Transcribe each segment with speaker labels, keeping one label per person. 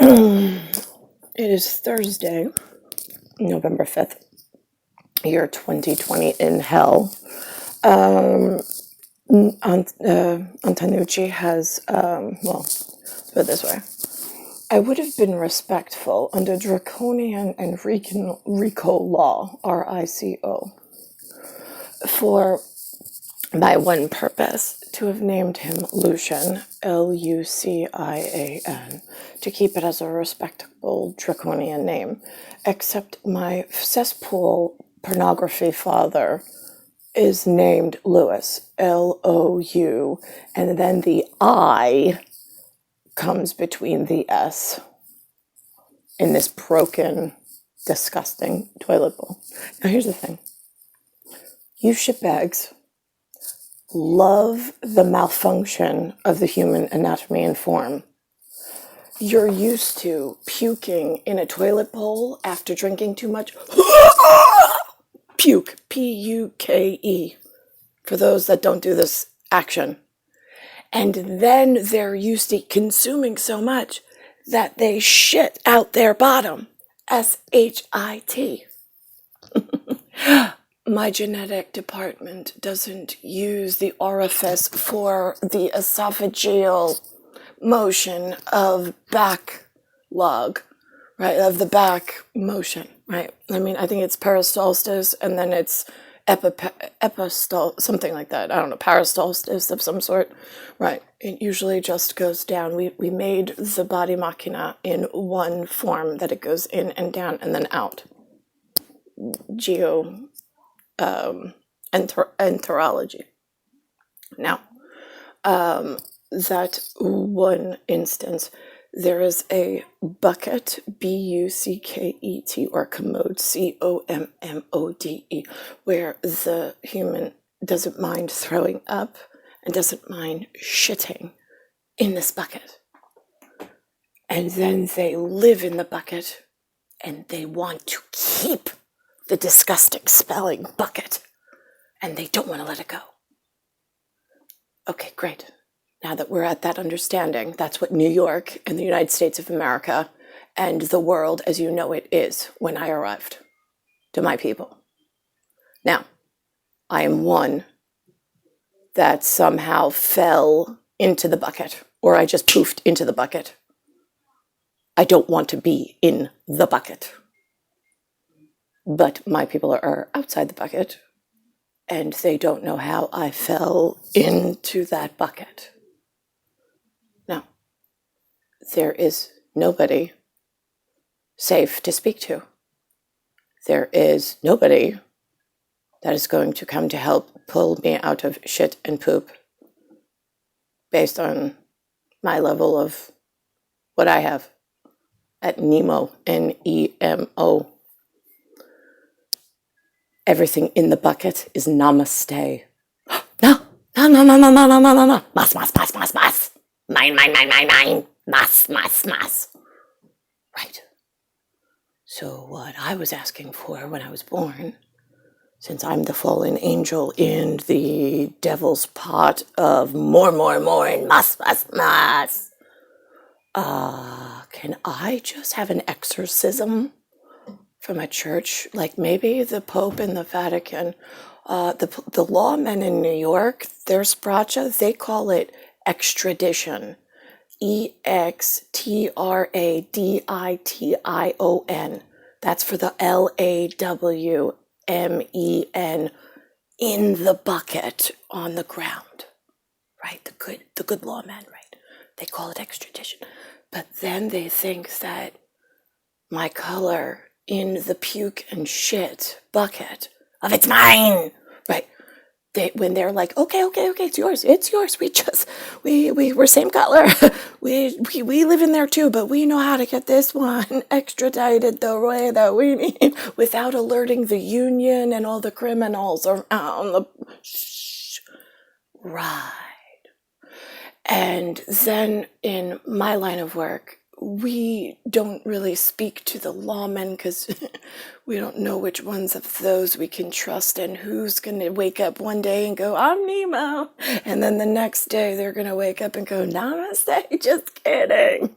Speaker 1: It is Thursday, November 5th, year 2020 in hell. Antonucci has, well, let's put it this way. I would have been respectful under draconian and RICO law, RICO, for by one purpose, to have named him Lucian, Lucian, to keep it as a respectable draconian name, except my cesspool pornography father is named Louis, Lou, and then the I comes between the S in this broken, disgusting toilet bowl. Now here's the thing. You shitbags love the malfunction of the human anatomy and form. You're used to puking in a toilet bowl after drinking too much. Puke, P-U-K-E, for those that don't do this action. And then they're used to consuming so much that they shit out their bottom, S-H-I-T. My genetic department doesn't use the orifice for the esophageal motion of backlog, right? Of the back motion, right? I mean, I think it's peristalsis and then it's something like that. I don't know, peristalsis of some sort, right? It usually just goes down. We made the body machina in one form, that it goes in and down and then out. Enterology. Now, that one instance, there is a bucket, B-U-C-K-E-T, or commode, C-O-M-M-O-D-E, where the human doesn't mind throwing up and doesn't mind shitting in this bucket. And then they live in the bucket and they want to keep the disgusting smelling bucket, and they don't want to let it go. Okay, great. Now that we're at that understanding, that's what New York and the United States of America and the world as you know it is when I arrived to my people. Now, I am one that somehow fell into the bucket, or I just poofed into the bucket. I don't want to be in the bucket. But my people are outside the bucket, and they don't know how I fell into that bucket. Now, there is nobody safe to speak to. There is nobody that is going to come to help pull me out of shit and poop based on my level of what I have at Nemo, N-E-M-O. Everything in the bucket is namaste. No. Mas. Mine. Mas. Right. So what I was asking for when I was born, since I'm the fallen angel in the devil's pot of more, and mas. Can I just have an exorcism from a church, like maybe the Pope in the Vatican, the lawmen in New York, their spracha, they call it extradition, EXTRADITION. That's for the LAWMEN in the bucket on the ground, right? The good lawmen, right? They call it extradition, but then they think that my color in the puke and shit bucket of it's mine, right? When they're like, okay, it's yours. We're same color. we live in there too, but we know how to get this one extradited the way that we need without alerting the union and all the criminals around the right. And then in my line of work, we don't really speak to the lawmen because we don't know which ones of those we can trust and who's going to wake up one day and go, I'm Nemo. And then the next day they're going to wake up and go, namaste, just kidding.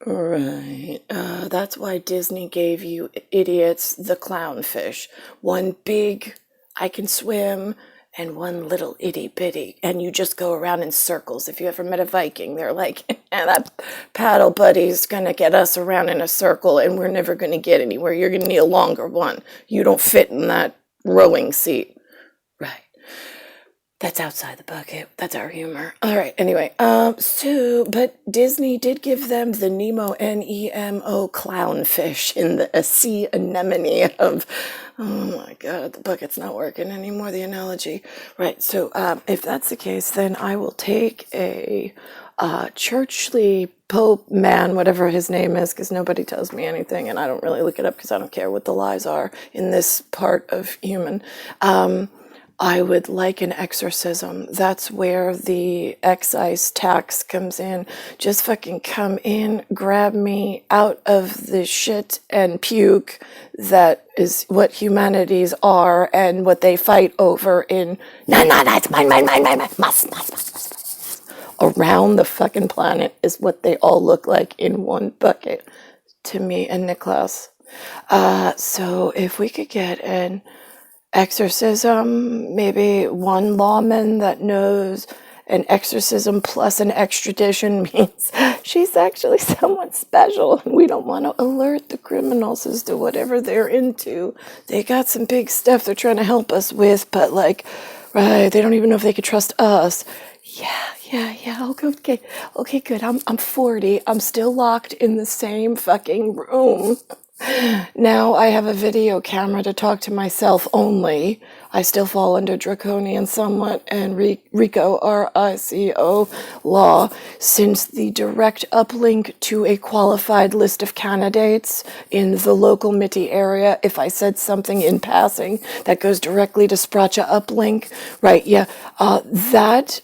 Speaker 1: Right. That's why Disney gave you idiots the clownfish. One big, I can swim, and one little itty bitty. And you just go around in circles. If you ever met a Viking, they're like, that paddle buddy's going to get us around in a circle, and we're never going to get anywhere. You're going to need a longer one. You don't fit in that rowing seat. Right. That's outside the bucket. That's our humor. All right. Anyway, but Disney did give them the Nemo, Nemo clownfish in the sea anemone of, oh my God, the bucket's not working anymore, the analogy. Right. So if that's the case, then I will take a churchly Pope man, whatever his name is, because nobody tells me anything, and I don't really look it up because I don't care what the lies are in this part of human. I would like an exorcism. That's where the excise tax comes in. Just fucking come in, grab me out of the shit and puke that is what humanities are and what they fight over in, no, that's mine, must. Around the fucking planet is what they all look like in one bucket to me and Nicholas. So if we could get an exorcism, maybe one lawman that knows an exorcism plus an extradition means she's actually someone special. We don't want to alert the criminals as to whatever they're into. They got some big stuff they're trying to help us with, but like, right, they don't even know if they could trust us. Yeah. Okay, good. I'm 40. I'm still locked in the same fucking room. Now I have a video camera to talk to myself only. I still fall under draconian somewhat and RICO, RICO law, since the direct uplink to a qualified list of candidates in the local MITI area, if I said something in passing that goes directly to Spracha uplink, right, yeah, that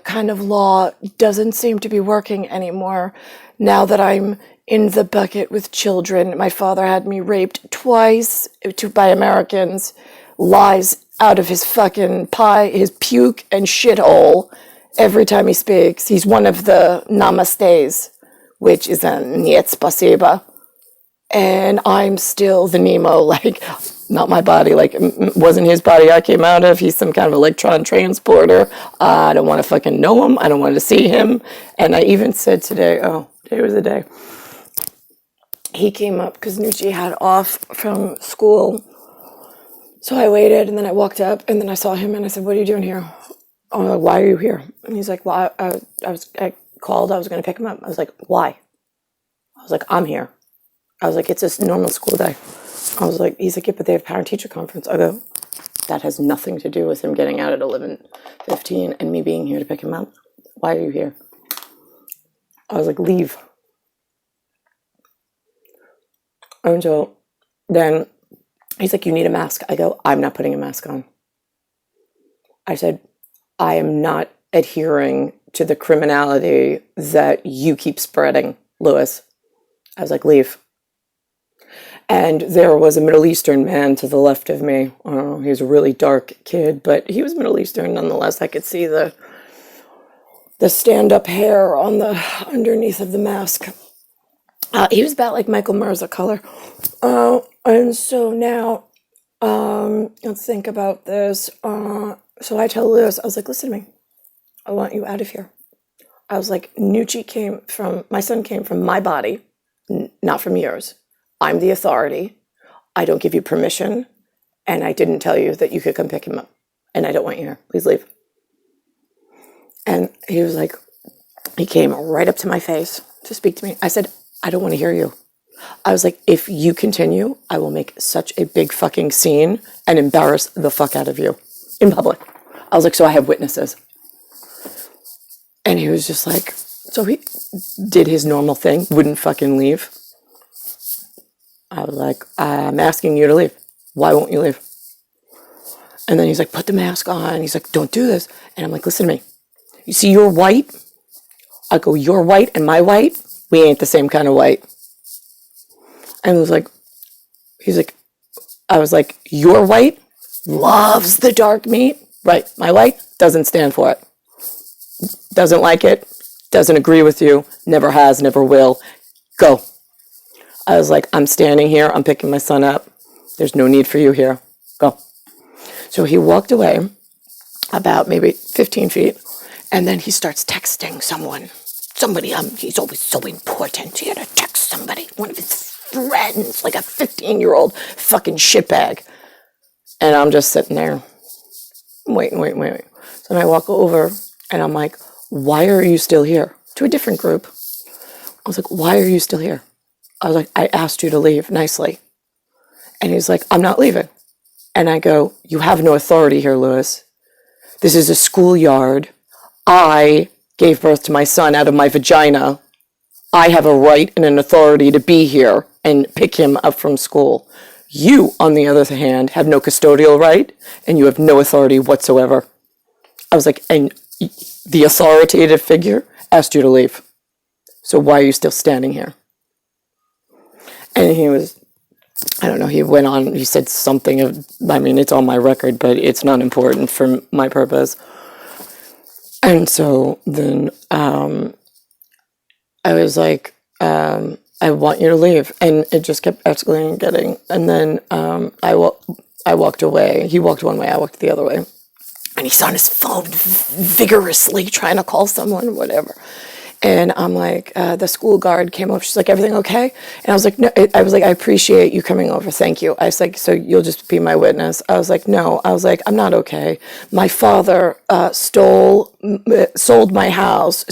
Speaker 1: kind of law doesn't seem to be working anymore now that I'm in the bucket with children. My father had me raped twice by Americans, lies out of his fucking pie, his puke and shithole every time he speaks. He's one of the namastes, which is a niet spasiba. And I'm still the Nemo, like, not my body, like, wasn't his body I came out of. He's some kind of electron transporter. I don't want to fucking know him. I don't want to see him. And I even said today was the day. He came up because Nucci had off from school. So I waited, and then I walked up, and then I saw him, and I said, what are you doing here? Oh, why are you here? And he's like, well, I called. I was going to pick him up. I was like, why? I was like, I'm here. I was like, it's a normal school day. I was like, he's like, yeah, but they have parent-teacher conference. I go, that has nothing to do with him getting out at 11:15 and me being here to pick him up. Why are you here? I was like, leave. And so then he's like, you need a mask. I go, I'm not putting a mask on. I said, I am not adhering to the criminality that you keep spreading, Lewis. I was like, leave. And there was a Middle Eastern man to the left of me. He was a really dark kid, but he was Middle Eastern nonetheless. I could see the stand-up hair on the underneath of the mask. He was about like Michael Mirza color. And so now, let's think about this. So I tell Lewis, I was like, listen to me. I want you out of here. I was like, my son came from my body, not from yours. I'm the authority. I don't give you permission. And I didn't tell you that you could come pick him up. And I don't want you here. Please leave. And he was like, he came right up to my face to speak to me. I said, I don't want to hear you. I was like, if you continue, I will make such a big fucking scene and embarrass the fuck out of you in public. I was like, so I have witnesses. And he was just like, so he did his normal thing, wouldn't fucking leave. I was like, I'm asking you to leave. Why won't you leave? And then he's like, put the mask on. He's like, don't do this. And I'm like, listen to me. You see, you're white. I go, you're white and my white, we ain't the same kind of white. And I was like, your white loves the dark meat. Right. My white doesn't stand for it. Doesn't like it. Doesn't agree with you. Never has, never will. Go. I was like, I'm standing here. I'm picking my son up. There's no need for you here. Go. So he walked away about maybe 15 feet. And then he starts texting someone. Somebody, he's always so important. He had to text somebody, one of his friends, like a 15-year-old fucking shitbag. And I'm just sitting there, waiting. So then I walk over, and I'm like, why are you still here? To a different group. I was like, why are you still here? I was like, I asked you to leave nicely. And he's like, I'm not leaving. And I go, you have no authority here, Lewis. This is a schoolyard. I gave birth to my son out of my vagina. I have a right and an authority to be here and pick him up from school. You, on the other hand, have no custodial right, and you have no authority whatsoever. I was like, and the authoritative figure asked you to leave. So why are you still standing here? And he was, I don't know, he went on, he said something of, I mean, it's on my record, but it's not important for my purpose. And so then I was like, I want you to leave. And it just kept escalating and getting. And then I walked away. He walked one way, I walked the other way. And he's on his phone vigorously trying to call someone, whatever. And I'm like, the school guard came over. She's like, everything okay? And I was like, no. I was like, I appreciate you coming over. Thank you. I was like, so you'll just be my witness. I was like, no. I was like, I'm not okay. My father sold my house.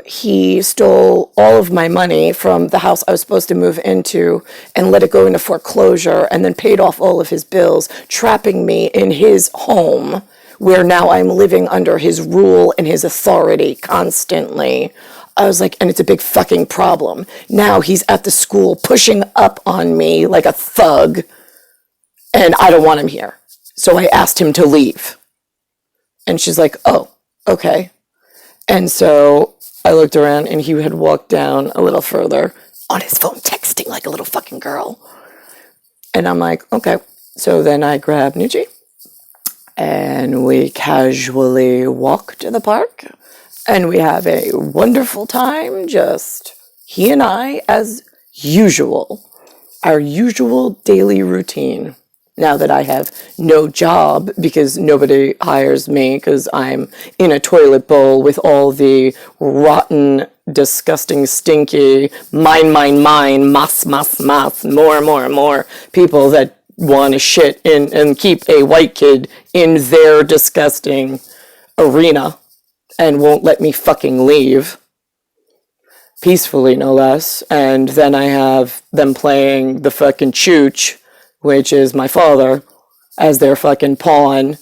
Speaker 1: He stole all of my money from the house I was supposed to move into and let it go into foreclosure, and then paid off all of his bills, trapping me in his home, where now I'm living under his rule and his authority constantly. I was like, and it's a big fucking problem. Now he's at the school pushing up on me like a thug, and I don't want him here. So I asked him to leave. And she's like, oh, okay. And so I looked around, and he had walked down a little further on his phone, texting like a little fucking girl. And I'm like, okay. So then I grabbed Nucci, and we casually walk to the park, and we have a wonderful time, just he and I, as usual, our usual daily routine. Now that I have no job because nobody hires me because I'm in a toilet bowl with all the rotten, disgusting, stinky, mine, mas, more people that want to shit in and keep a white kid in their disgusting arena and won't let me fucking leave. Peacefully, no less. And then I have them playing the fucking chooch, which is my father, as their fucking pawn,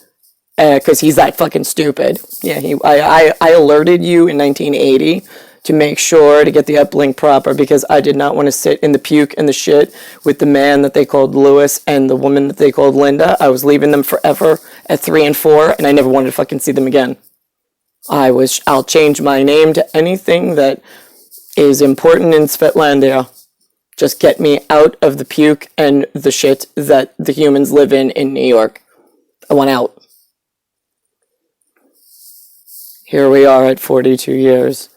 Speaker 1: because he's that fucking stupid. Yeah, I alerted you in 1980 to make sure to get the uplink proper, because I did not want to sit in the puke and the shit with the man that they called Lewis and the woman that they called Linda. I was leaving them forever at 3 and 4, and I never wanted to fucking see them again. I'll change my name to anything that is important in Svetlandia. Just get me out of the puke and the shit that the humans live in New York. I want out. Here we are at 42 years.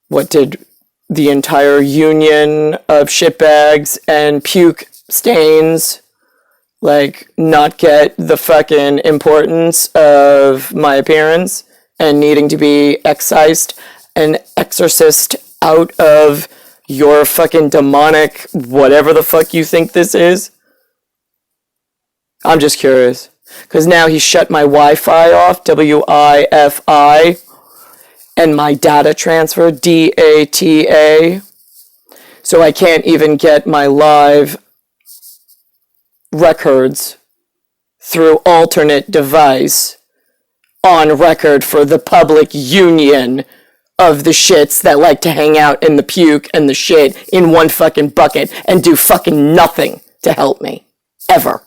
Speaker 1: What did the entire union of shitbags and puke stains, like, not get the fucking importance of my appearance and needing to be excised and exorcised out of your fucking demonic whatever the fuck you think this is? I'm just curious. Because now he shut my Wi-Fi off, W-I-F-I, and my data transfer, D-A-T-A. So I can't even get my live records through alternate device on record for the public union of the shits that like to hang out in the puke and the shit in one fucking bucket and do fucking nothing to help me. Ever.